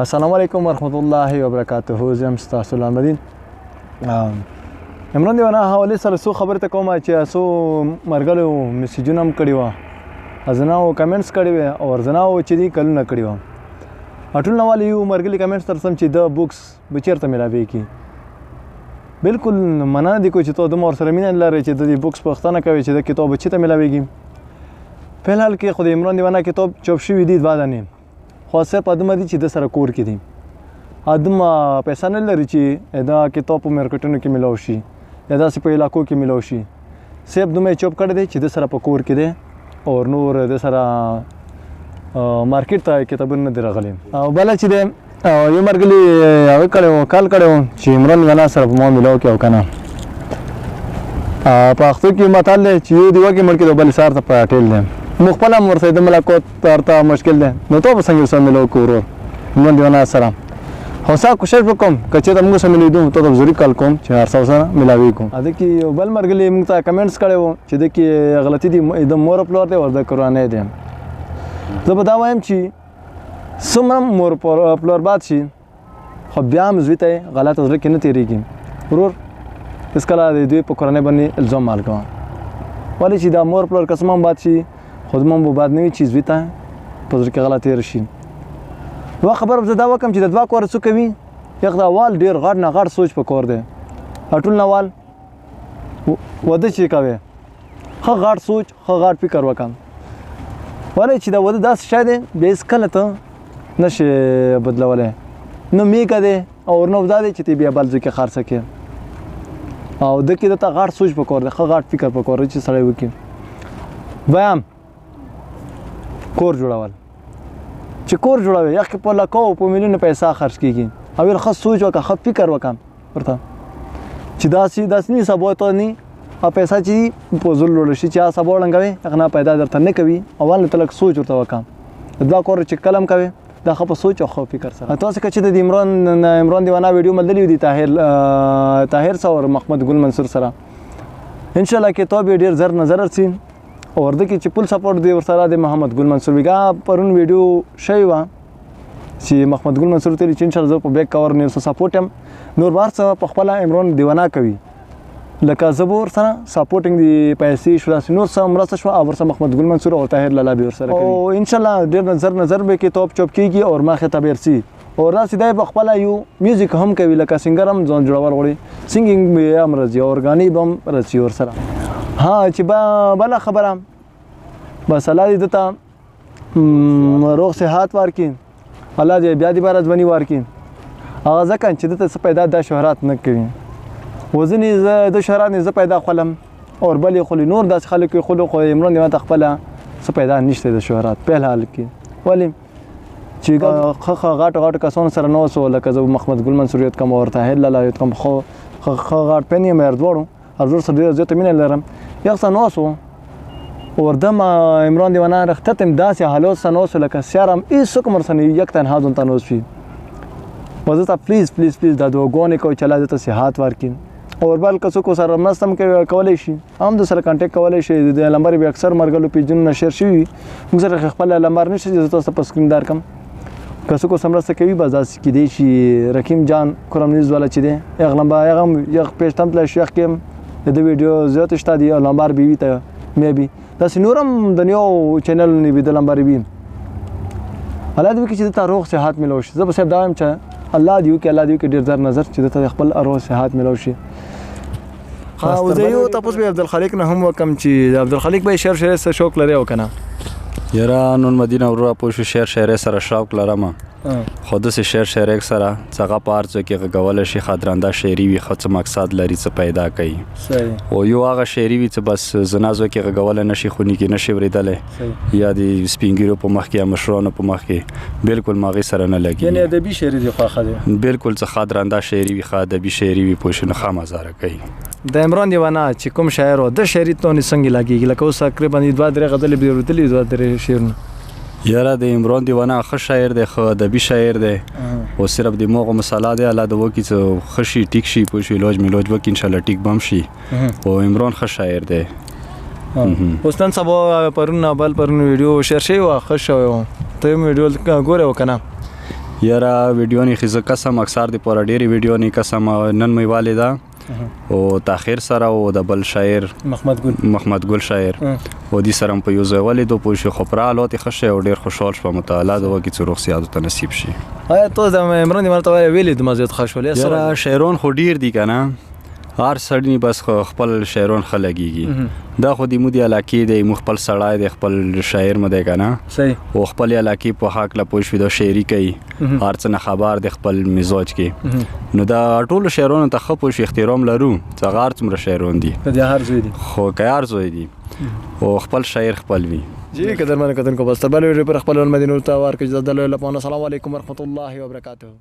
السلام علیکم ورحمت الله وبرکاته. زه یم ستاسو لامدین عمران دیوانا حواله سره څو خبرې ته کوم چې څو مرګلو میسیجونه هم کړي وو، ازناو کمنټس کړي وو او ورزناو چې دی کلونه کړي وو. اټول نوال یو مرګلي کمنټس تر سم چې د بوکس بچیرته ملاوي کی بالکل مننه دي کوم چې ته د مور سره مینه لري چې د بوکس پښتنه کوي چې د کتاب بچیته ملاويږي. په حال کې خو د عمران دیوانا کتاب چوپ شوی دی بعد نه خو صرف ادم دي چې د سره کور کې دي ادم پیسې نه لري چې دا کتاب په مارکیټونو کې ملاوي شي یا داسې په علاقو کې ملاوي شي. صرف دومره چوپ کړی دی چې د سره په کور کې دی او نور د سره مارکیټ ته کتابونه نه راغلي. او بل چې دی یو مرګلي هغه کړو کال کړو چې عمران دیوانا سره په مو ملاو کې او کنه په اخته کې متل چې یو دی وګي مړ کې د بل سار ته پټیل دی مخبل امر سره د ملاقات ترته مشکل ده نو ته به څنګه سره ملو کورو عمران دیوانا سره هوسا کوشش وکم کچې ته موږ سره ملیدو ته ضروري کال کوم چې هر څو سره ملاوي کوم. اده کې یو بل مرګلي موږ ته کمنټس کړو چې د کې غلطي دي د مور پلور دی ورته قرانه دی. زه به دا وایم چې څومره مور پلور باد شي خو بیا هم زوی ته غلط زړه کې نه تیریږي ورور اس کله د دوی په قرانه باندې الزام مال کوه ولی چې دا مور پلور قسم باد شي خود مون به بعد نوی چیز ویته پزر کې غلطی رشي. وا خبر زه دا وکم چې د دوا کور څه کوي یو دا وال ډیر غړ نه غړ سوچ په کور دی اټول نه وال وده چې کوي خو غړ سوچ خو غړ فکر وکم ولی چې دا وده داس شاید به اس کله ته نشه بدلوله نو می کده او نو زده چې تی بیا بل ځکه خرڅ کې او د کې د غړ سوچ په کور دی خو غړ فکر په کور چې سړی وکي. وام کور جوړول چې کور جوړوي یا په لکو په میلیونه پیسې خرج کیږي او ول خاص سوچ وکړه خو فکر وکم ورته چې داسې نه سبو ته نه او پیسې چې په زول لول شي چې سبو لنګوي هغه پیدا درته نه کوي اول تلک سوچ ورته وکم دا کور چې کلم کوي دا خو په سوچ او خو فکر سره. تاسو چې د عمران دیوانا ویډیو مدلی دی طاهر سره محمد ګل منصور سره ان شاء الله کې تو به ډیر زر نظر ورسین ورده کې چې پل سپورټ دی ورسره د محمد ګل منصور ویګه پرون ویډیو شوی و چې محمد ګل منصور ته چې ان شاء الله په بیک کور نه سپورټ هم نور بار څه په خپل عمران دیوانا کوي لکه زبور سره سپورټینګ دی پیسې شو نور سره مرسته شو او ورسره محمد ګل منصور او طاهر لالا به ورسره کوي او ان شاء الله ډیر نظر به کې توپ چوپ کیږي او ما خطاب ورسي او را سیده په خپل یو میوزیک هم کوي لکه سنگر هم ځون جوړول غوړي سنگینګ به هم راځي اورګانی بم راځي ورسره. ها چې بل خبره بس الله دې ته روغ صحت ورکړي الله دې بیا دې بار ځونی ورکړي هغه ځکه چې د پیدا د شهرت نه کوي وزنی د شهرت نه پیدا خلم اور بلې خلی نور داس خلک خلو خو عمران دیوانا خپل پیدا نشته د شهرت په حال کې ولی چې غاټ کسان سره نو سو لکه محمد ګل منصور یت کوم ورته هله لا یت کوم خو غاټ پنی مې ردوړو ارزور سره زیاته مینه لرم یو څه نو سو وردم عمران دیوانا رختتم داسې حالات سنوس لکه سیارم ایسو کوم سن یک تنها ځون تنوس شي وزته پلیز دا دوګونه کو چلا دته صحت ورکین اور بل کسو کو سره مستم کولای شي هم د سره کانټیکټ کولای شي د نمبر به اکثر مرګلو پیجن نشر شي موږ سره خپل نمبر نشي تاسو په سکرین دار کم کسو کو سمرسته کوي بازار کې دی شي رقم جان کرم نیوز والا چې دی اغلم یغ پیج تم تل شیخ کې د ویډیو زیات شته دی نمبر بي ته مې بي داسې نورم د نیو چینل نه وي د لمبر بي الله دې کې چې د روغ صحت ملو شي زه به صاحب دایم چې الله دې کې ډیر زر نظر چې د خپل روغ صحت ملو شي. او زه یو تاسو به عبدالخالق نه هم وکم چې عبدالخالق به شعر شوق لري او کنه یاره نون مدینه ورو پوښ شعر سره شوق لرم خود سه شعر سره څنګه پارڅ کې غول شي خاطرانده شعري وي خاص مقصد لري څه پیدا کوي او یو هغه شعري وي چې بس زنازو کې غول نشي خوني کې نشي ورېدل یا د سپینګیرو په مخ کې مشرونو په مخ کې بالکل ماغي سره نه لګي یعنی ادبي شعري دی خو خاله بالکل څه خاطرانده شعري وي ادبي شعري وي پوښ نه خامزاره کوي. د عمران دیوانا چې کوم شاعر او د شعري تونه څنګه لګي لکه اوس تقریبا 2-3 غزل به ورتلې 2-3 شعرونه یاره د عمران دیوانا ښه شاعر دی خو ادبي شاعر دی او صرف د موغه مصالحه دی الله د وکی څه خشي ټیک شي پوه شي لوج میلوج وک ان شاء الله ټیک بم شي او عمران ښه شاعر دی. اوس نن سبا پرون ویډیو شیر شوی و ښه شوی و ته ویډیو ګوره وکنه یاره ویډیو نه خزه قسم اکثر دی پر ډېری ویډیو نه قسم نن مې والدا او تاخير سره او د بل شاعر محمد ګل شاعر او دې سره په یو ځای والد په شو خبره ته خشه او ډېر خوشحال شوم مطالعه د وګي څو رخصت ته نصیب شي. آیا ته د عمران دیوانه ته ویلې د مزید خوشحالي سره شاعرون خو ډېر دي کنه هر سړی بس خپل شاعرون خلګيږي دا خو د مودي علاقې د مخبل سړای د خپل شاعر مده کنه صحیح او خپل علاقې په حق لا پوښ ویدو شاعري کوي هر څه خبر د خپل مزاج کې نو دا ټول شاعرونو ته خپل احترام لرو څغار څومره شاعرون دي د هر زوی دي خو کار زوی دي او خپل شاعر خپل وي جی قدرمن کتن کو بس تبل پر خپل مدینه ته ور کې زدل لپاره السلام علیکم ورحمت الله وبرکاته.